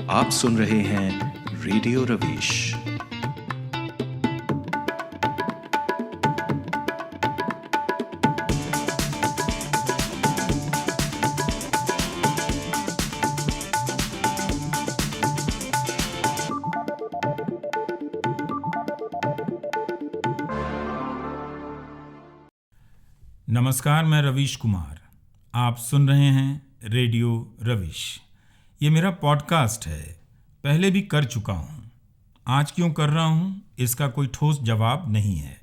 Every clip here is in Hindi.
आप सुन रहे हैं रेडियो रवीश। नमस्कार, मैं रवीश कुमार। आप सुन रहे हैं रेडियो रवीश। ये मेरा पॉडकास्ट है, पहले भी कर चुका हूँ। आज क्यों कर रहा हूँ इसका कोई ठोस जवाब नहीं है,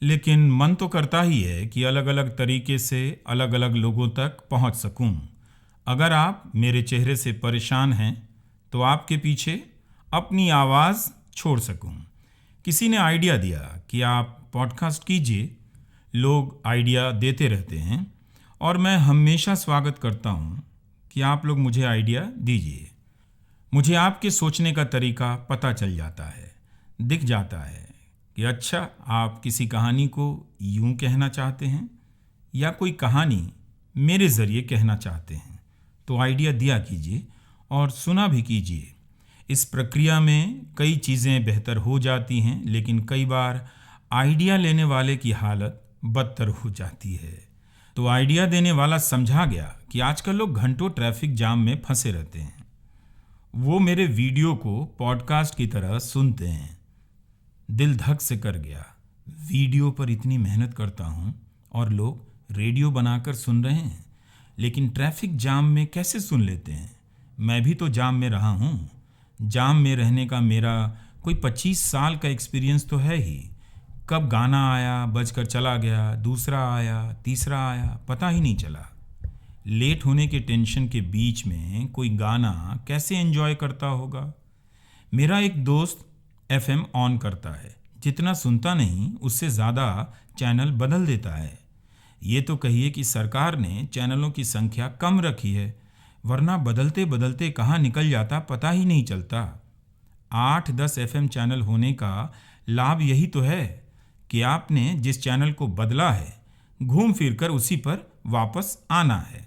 लेकिन मन तो करता ही है कि अलग अलग तरीके से अलग अलग लोगों तक पहुँच सकूँ। अगर आप मेरे चेहरे से परेशान हैं तो आपके पीछे अपनी आवाज़ छोड़ सकूँ। किसी ने आइडिया दिया कि आप पॉडकास्ट कीजिए। लोग आइडिया देते रहते हैं और मैं हमेशा स्वागत करता हूँ कि आप लोग मुझे आइडिया दीजिए। मुझे आपके सोचने का तरीका पता चल जाता है, दिख जाता है कि अच्छा, आप किसी कहानी को यूं कहना चाहते हैं या कोई कहानी मेरे ज़रिए कहना चाहते हैं। तो आइडिया दिया कीजिए और सुना भी कीजिए। इस प्रक्रिया में कई चीज़ें बेहतर हो जाती हैं, लेकिन कई बार आइडिया लेने वाले की हालत बदतर हो जाती है। तो आइडिया देने वाला समझा गया कि आजकल लोग घंटों ट्रैफिक जाम में फंसे रहते हैं। वो मेरे वीडियो को पॉडकास्ट की तरह सुनते हैं। दिल धक से कर गया। वीडियो पर इतनी मेहनत करता हूँ और लोग रेडियो बनाकर सुन रहे हैं, लेकिन ट्रैफिक जाम में कैसे सुन लेते हैं। मैं भी तो जाम में रहा हूँ। जाम में रहने का मेरा कोई 25 साल का एक्सपीरियंस तो है ही। कब गाना आया, बजकर चला गया, दूसरा आया, तीसरा आया, पता ही नहीं चला। लेट होने के टेंशन के बीच में कोई गाना कैसे एंजॉय करता होगा। मेरा एक दोस्त FM ऑन करता है, जितना सुनता नहीं उससे ज़्यादा चैनल बदल देता है। ये तो कहिए कि सरकार ने चैनलों की संख्या कम रखी है, वरना बदलते बदलते कहाँ निकल जाता पता ही नहीं चलता। 8-10 FM चैनल होने का लाभ यही तो है कि आपने जिस चैनल को बदला है, घूम फिर कर उसी पर वापस आना है।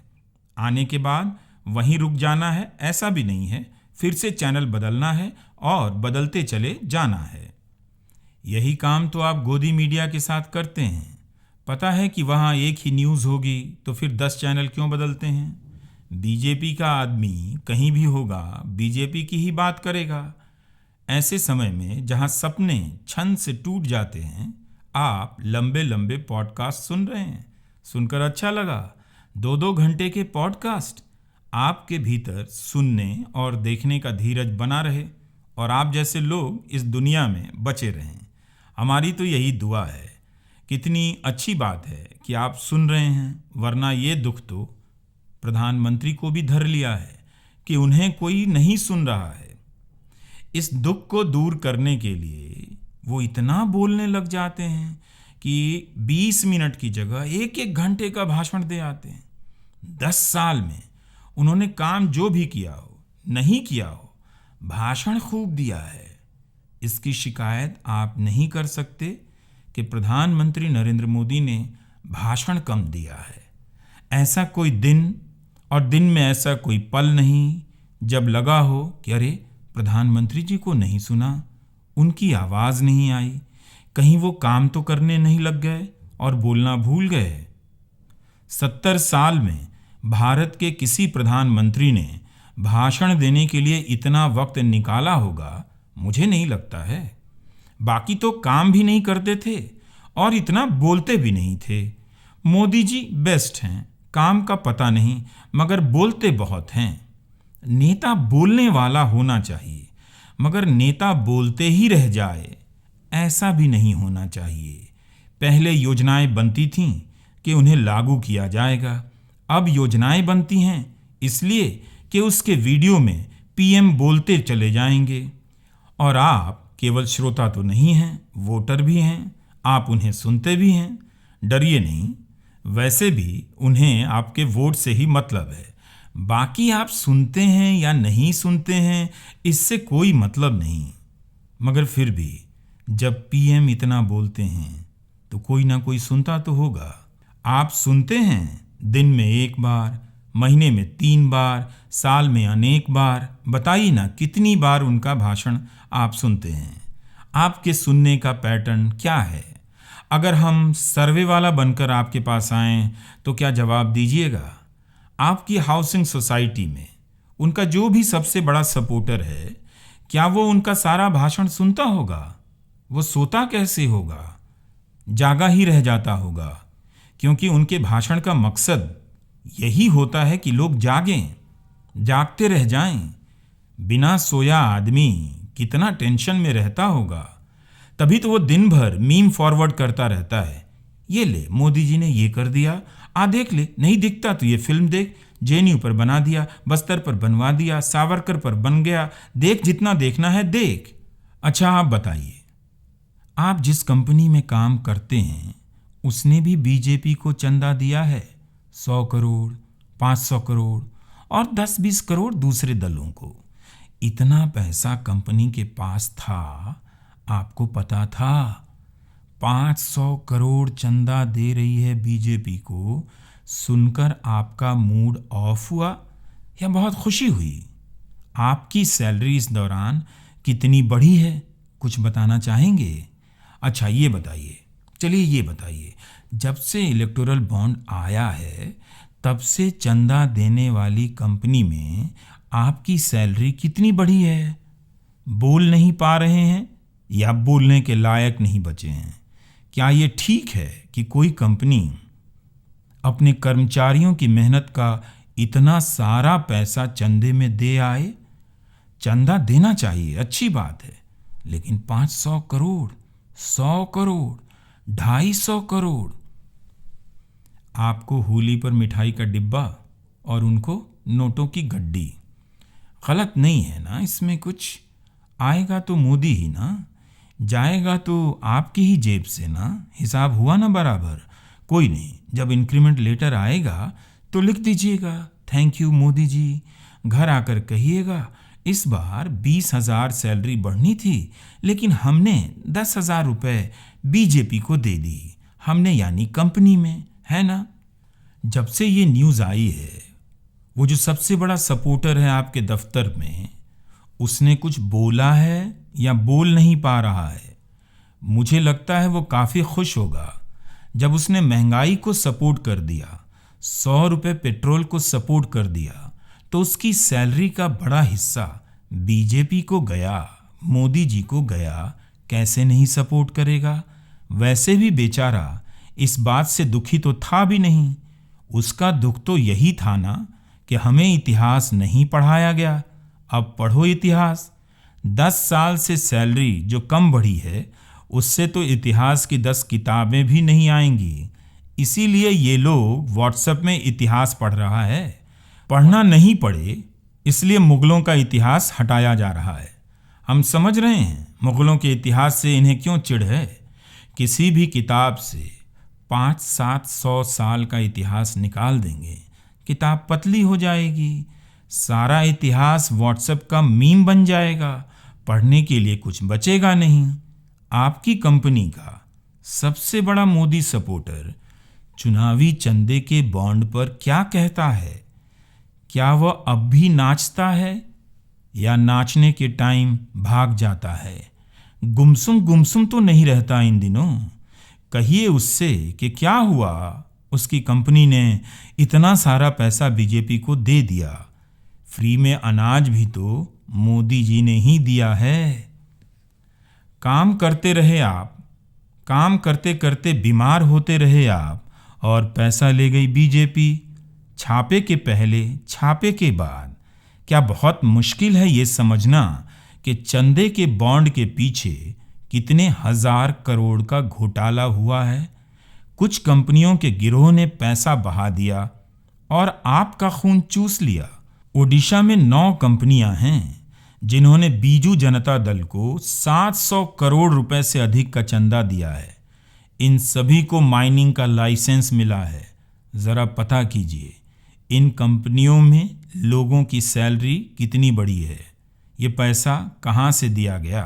आने के बाद वहीं रुक जाना है ऐसा भी नहीं है, फिर से चैनल बदलना है और बदलते चले जाना है। यही काम तो आप गोदी मीडिया के साथ करते हैं। पता है कि वहाँ एक ही न्यूज़ होगी, तो फिर 10 चैनल क्यों बदलते हैं। बीजेपी का आदमी कहीं भी होगा, बीजेपी की ही बात करेगा। ऐसे समय में जहाँ सपने छंद से टूट जाते हैं, आप लंबे लंबे पॉडकास्ट सुन रहे हैं। सुनकर अच्छा लगा। 2-2 घंटे के पॉडकास्ट। आपके भीतर सुनने और देखने का धीरज बना रहे और आप जैसे लोग इस दुनिया में बचे रहें। हमारी तो यही दुआ है। कितनी अच्छी बात है कि आप सुन रहे हैं, वरना ये दुख तो प्रधानमंत्री को भी धर लिया है कि उन्हें कोई नहीं सुन रहा है। इस दुख को दूर करने के लिए वो इतना बोलने लग जाते हैं कि 20 मिनट की जगह 1-1 घंटे का भाषण दे आते हैं। 10 साल में उन्होंने काम जो भी किया हो, नहीं किया हो, भाषण खूब दिया है। इसकी शिकायत आप नहीं कर सकते कि प्रधानमंत्री नरेंद्र मोदी ने भाषण कम दिया है। ऐसा कोई दिन और दिन में ऐसा कोई पल नहीं जब लगा हो कि अरे, प्रधानमंत्री जी को नहीं सुना, उनकी आवाज़ नहीं आई, कहीं वो काम तो करने नहीं लग गए और बोलना भूल गए। 70 साल में भारत के किसी प्रधानमंत्री ने भाषण देने के लिए इतना वक्त निकाला होगा, मुझे नहीं लगता है। बाकी तो काम भी नहीं करते थे और इतना बोलते भी नहीं थे। मोदी जी बेस्ट हैं, काम का पता नहीं मगर बोलते बहुत हैं। नेता बोलने वाला होना चाहिए, मगर नेता बोलते ही रह जाए ऐसा भी नहीं होना चाहिए। पहले योजनाएं बनती थीं कि उन्हें लागू किया जाएगा। अब योजनाएं बनती हैं इसलिए कि उसके वीडियो में PM बोलते चले जाएंगे। और आप केवल श्रोता तो नहीं हैं, वोटर भी हैं। आप उन्हें सुनते भी हैं। डरिए नहीं, वैसे भी उन्हें आपके वोट से ही मतलब है। बाकी आप सुनते हैं या नहीं सुनते हैं, इससे कोई मतलब नहीं। मगर फिर भी जब PM इतना बोलते हैं तो कोई ना कोई सुनता तो होगा। आप सुनते हैं दिन में 1 बार, महीने में 3 बार, साल में अनेक बार। बताइए ना कितनी बार उनका भाषण आप सुनते हैं। आपके सुनने का पैटर्न क्या है? अगर हम सर्वे वाला बनकर आपके पास आएं तो क्या जवाब दीजिएगा? आपकी हाउसिंग सोसाइटी में उनका जो भी सबसे बड़ा सपोर्टर है, क्या वो उनका सारा भाषण सुनता होगा? वो सोता कैसे होगा? जागा ही रह जाता होगा, क्योंकि उनके भाषण का मकसद यही होता है कि लोग जागें, जागते रह जाएं। बिना सोया आदमी कितना टेंशन में रहता होगा। तभी तो वो दिन भर मीम फॉरवर्ड करता रहता है। ये ले, मोदी जी ने ये कर दिया, देख ले, नहीं दिखता तो ये फिल्म देख, जेएनयू पर बना दिया, बस्तर पर बनवा दिया, सावरकर पर बन गया, देख जितना देखना है देख। अच्छा आप बताइए, आप जिस कंपनी में काम करते हैं उसने भी बीजेपी को चंदा दिया है? 100 करोड़, 500 करोड़ और 10-20 करोड़ दूसरे दलों को। इतना पैसा कंपनी के पास था, आपको पता था? 500 करोड़ चंदा दे रही है बीजेपी को, सुनकर आपका मूड ऑफ हुआ या बहुत खुशी हुई? आपकी सैलरी इस दौरान कितनी बढ़ी है, कुछ बताना चाहेंगे? अच्छा ये बताइए, चलिए ये बताइए, जब से इलेक्टोरल बॉन्ड आया है तब से चंदा देने वाली कंपनी में आपकी सैलरी कितनी बढ़ी है? बोल नहीं पा रहे हैं या बोलने के लायक नहीं बचे हैं? क्या ये ठीक है कि कोई कंपनी अपने कर्मचारियों की मेहनत का इतना सारा पैसा चंदे में दे आए? चंदा देना चाहिए, अच्छी बात है, लेकिन 500 करोड़, 100 करोड़, 250 करोड़। आपको होली पर मिठाई का डिब्बा और उनको नोटों की गड्डी। गलत नहीं है ना इसमें कुछ? आएगा तो मोदी ही ना, जाएगा तो आपकी ही जेब से ना। हिसाब हुआ ना बराबर? कोई नहीं, जब इंक्रीमेंट लेटर आएगा तो लिख दीजिएगा, थैंक यू मोदी जी। घर आकर कहिएगा, इस बार 20,000 सैलरी बढ़नी थी, लेकिन हमने 10,000 रुपये बीजेपी को दे दी। हमने यानी कंपनी में, है ना? जब से ये न्यूज़ आई है, वो जो सबसे बड़ा सपोर्टर है आपके दफ्तर में, उसने कुछ बोला है या बोल नहीं पा रहा है? मुझे लगता है वो काफ़ी खुश होगा जब उसने महंगाई को सपोर्ट कर दिया, 100 रुपये पेट्रोल को सपोर्ट कर दिया, तो उसकी सैलरी का बड़ा हिस्सा बीजेपी को गया, मोदी जी को गया। कैसे नहीं सपोर्ट करेगा? वैसे भी बेचारा इस बात से दुखी तो था भी नहीं। उसका दुख तो यही था ना कि हमें इतिहास नहीं पढ़ाया गया। अब पढ़ो इतिहास। 10 साल से सैलरी जो कम बढ़ी है, उससे तो इतिहास की 10 किताबें भी नहीं आएंगी। इसीलिए ये लोग व्हाट्सएप में इतिहास पढ़ रहा है। पढ़ना नहीं पड़े इसलिए मुग़लों का इतिहास हटाया जा रहा है। हम समझ रहे हैं मुग़लों के इतिहास से इन्हें क्यों चिढ़ है। किसी भी किताब से 500-700 साल का इतिहास निकाल देंगे, किताब पतली हो जाएगी, सारा इतिहास व्हाट्सएप का मीम बन जाएगा, पढ़ने के लिए कुछ बचेगा नहीं। आपकी कंपनी का सबसे बड़ा मोदी सपोर्टर चुनावी चंदे के बॉन्ड पर क्या कहता है? क्या वह अब भी नाचता है या नाचने के टाइम भाग जाता है? गुमसुम गुमसुम तो नहीं रहता इन दिनों। कहिए उससे कि क्या हुआ, उसकी कंपनी ने इतना सारा पैसा बीजेपी को दे दिया। फ्री में अनाज भी तो मोदी जी ने ही दिया है। काम करते रहे आप, काम करते करते बीमार होते रहे आप, और पैसा ले गई बीजेपी। छापे के पहले, छापे के बाद। क्या बहुत मुश्किल है ये समझना कि चंदे के बॉन्ड के पीछे कितने 1000 करोड़ का घोटाला हुआ है? कुछ कंपनियों के गिरोह ने पैसा बहा दिया और आपका खून चूस लिया। ओडिशा में 9 कंपनियां हैं जिन्होंने बीजू जनता दल को 700 करोड़ रुपए से अधिक का चंदा दिया है। इन सभी को माइनिंग का लाइसेंस मिला है। ज़रा पता कीजिए इन कंपनियों में लोगों की सैलरी कितनी बढ़ी है, ये पैसा कहाँ से दिया गया।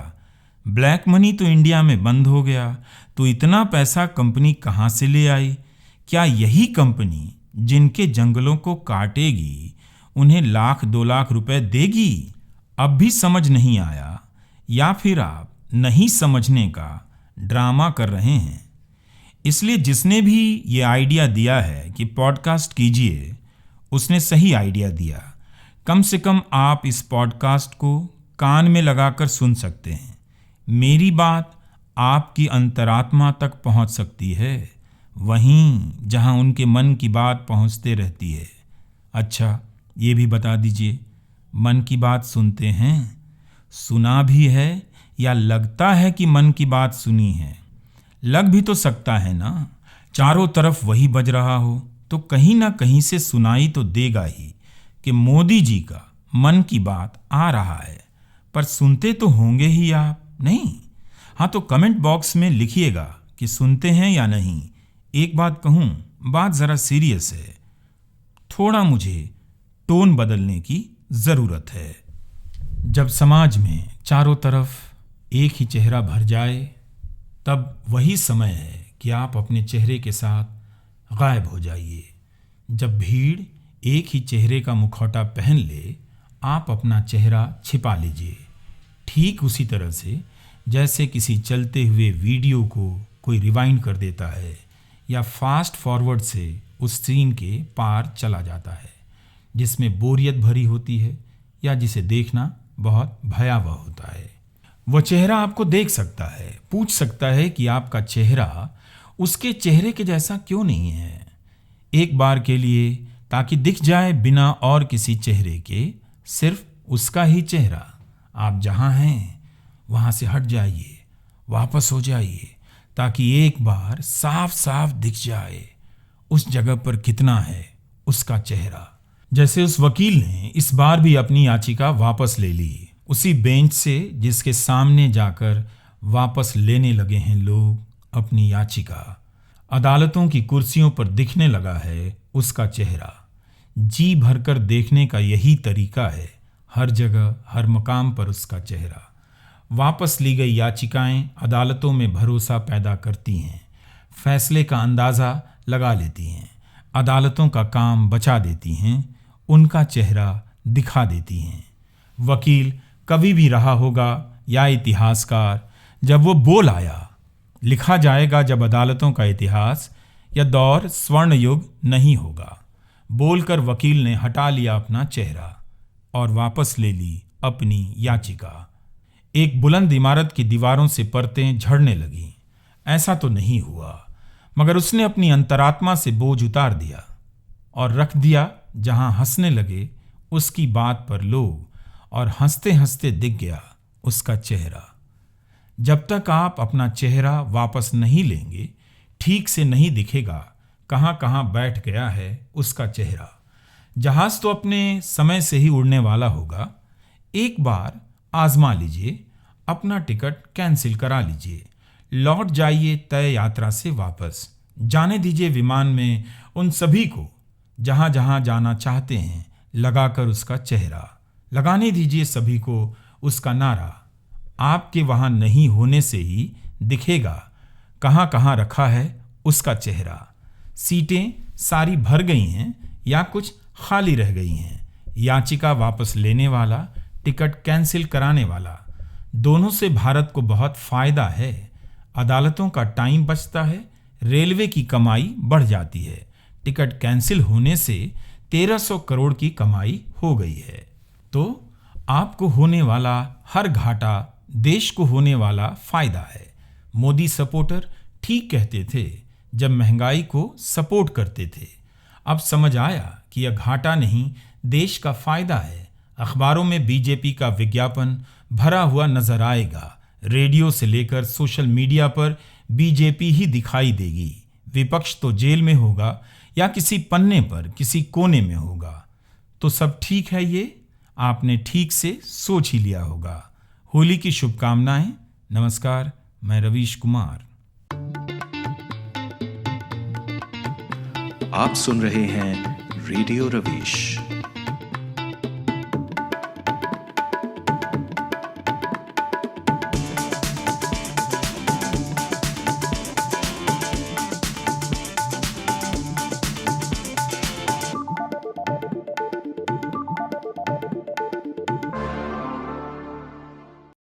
ब्लैक मनी तो इंडिया में बंद हो गया, तो इतना पैसा कंपनी कहाँ से ले आई? क्या यही कंपनी जिनके जंगलों को काटेगी उन्हें 1,00,000-2 लाख रुपए देगी? अब भी समझ नहीं आया, या फिर आप नहीं समझने का ड्रामा कर रहे हैं? इसलिए जिसने भी ये आइडिया दिया है कि पॉडकास्ट कीजिए, उसने सही आइडिया दिया। कम से कम आप इस पॉडकास्ट को कान में लगाकर सुन सकते हैं। मेरी बात आपकी अंतरात्मा तक पहुंच सकती है, वहीं जहां उनके मन की बात पहुंचते रहती है। अच्छा, ये भी बता दीजिए, मन की बात सुनते हैं? सुना भी है या लगता है कि मन की बात सुनी है? लग भी तो सकता है ना। चारों तरफ वही बज रहा हो तो कहीं ना कहीं से सुनाई तो देगा ही कि मोदी जी का मन की बात आ रहा है। पर सुनते तो होंगे ही आप, नहीं? हाँ, तो कमेंट बॉक्स में लिखिएगा कि सुनते हैं या नहीं। एक बात कहूँ, बात ज़रा सीरियस है, थोड़ा मुझे टोन बदलने की ज़रूरत है। जब समाज में चारों तरफ एक ही चेहरा भर जाए, तब वही समय है कि आप अपने चेहरे के साथ गायब हो जाइए। जब भीड़ एक ही चेहरे का मुखौटा पहन ले, आप अपना चेहरा छिपा लीजिए। ठीक उसी तरह से जैसे किसी चलते हुए वीडियो को कोई रिवाइंड कर देता है या फास्ट फॉरवर्ड से उस सीन के पार चला जाता है जिसमें बोरियत भरी होती है या जिसे देखना बहुत भयावह होता है। वह चेहरा आपको देख सकता है, पूछ सकता है कि आपका चेहरा उसके चेहरे के जैसा क्यों नहीं है। एक बार के लिए, ताकि दिख जाए बिना और किसी चेहरे के, सिर्फ उसका ही चेहरा। आप जहाँ हैं वहाँ से हट जाइए, वापस हो जाइए, ताकि एक बार साफ साफ दिख जाए उस जगह पर कितना है उसका चेहरा। जैसे उस वकील ने इस बार भी अपनी याचिका वापस ले ली, उसी बेंच से जिसके सामने जाकर वापस लेने लगे हैं लोग अपनी याचिका। अदालतों की कुर्सियों पर दिखने लगा है उसका चेहरा। जी भरकर देखने का यही तरीका है, हर जगह हर मकाम पर उसका चेहरा। वापस ली गई याचिकाएं अदालतों में भरोसा पैदा करती हैं, फैसले का अंदाज़ा लगा लेती हैं, अदालतों का काम बचा देती हैं, उनका चेहरा दिखा देती हैं। वकील कभी भी रहा होगा या इतिहासकार, जब वो बोल आया, लिखा जाएगा जब अदालतों का इतिहास या दौर स्वर्ण युग नहीं होगा। बोलकर वकील ने हटा लिया अपना चेहरा और वापस ले ली अपनी याचिका। एक बुलंद इमारत की दीवारों से परतें झड़ने लगीं। ऐसा तो नहीं हुआ, मगर उसने अपनी अंतरात्मा से बोझ उतार दिया और रख दिया जहां हंसने लगे उसकी बात पर लोग, और हंसते हंसते दिख गया उसका चेहरा। जब तक आप अपना चेहरा वापस नहीं लेंगे, ठीक से नहीं दिखेगा कहाँ कहाँ बैठ गया है उसका चेहरा। जहाज तो अपने समय से ही उड़ने वाला होगा। एक बार आजमा लीजिए, अपना टिकट कैंसिल करा लीजिए, लौट जाइए तय यात्रा से वापस। जाने दीजिए विमान में उन सभी को जहाँ जहाँ जाना चाहते हैं, लगाकर उसका चेहरा। लगाने दीजिए सभी को उसका नारा। आपके वहाँ नहीं होने से ही दिखेगा कहाँ कहाँ रखा है उसका चेहरा। सीटें सारी भर गई हैं या कुछ खाली रह गई हैं। याचिका वापस लेने वाला, टिकट कैंसिल कराने वाला, दोनों से भारत को बहुत फ़ायदा है। अदालतों का टाइम बचता है, रेलवे की कमाई बढ़ जाती है। टिकट कैंसिल होने से 1300 करोड़ की कमाई हो गई है। तो आपको होने वाला हर घाटा देश को होने वाला फ़ायदा है। मोदी सपोर्टर ठीक कहते थे जब महंगाई को सपोर्ट करते थे। अब समझ आया कि यह घाटा नहीं, देश का फ़ायदा है। अखबारों में बीजेपी का विज्ञापन भरा हुआ नजर आएगा। रेडियो से लेकर सोशल मीडिया पर बीजेपी ही दिखाई देगी। विपक्ष तो जेल में होगा या किसी पन्ने पर किसी कोने में होगा। तो सब ठीक है, ये आपने ठीक से सोच ही लिया होगा। होली की शुभकामनाएं। नमस्कार, मैं रवीश कुमार। आप सुन रहे हैं रेडियो रवीश।